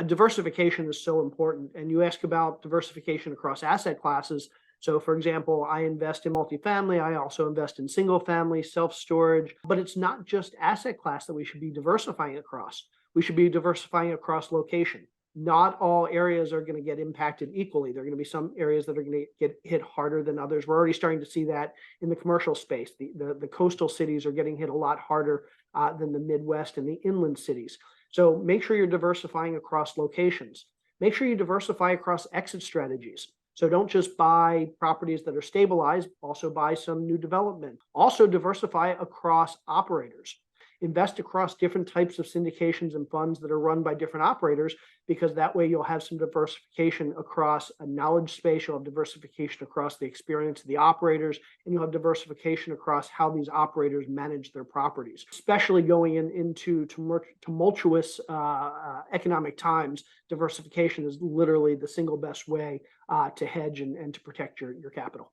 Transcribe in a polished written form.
Diversification is so important. And you ask about diversification across asset classes. So, for example, I invest in multifamily. I also invest in single family, self storage. But it's not just asset class that we should be diversifying across. We should be diversifying across location. Not all areas are going to get impacted equally. There are going to be some areas that are going to get hit harder than others. We're already starting to see that in the commercial space. The coastal cities are getting hit a lot harder than the Midwest and the inland cities. So make sure you're diversifying across locations. Make sure you diversify across exit strategies. So don't just buy properties that are stabilized, also buy some new development. Also diversify across operators. Invest across different types of syndications and funds that are run by different operators, because that way you'll have some diversification across a knowledge space, you'll have diversification across the experience of the operators, and you'll have diversification across how these operators manage their properties. Especially going into tumultuous economic times, diversification is literally the single best way to hedge and to protect your capital.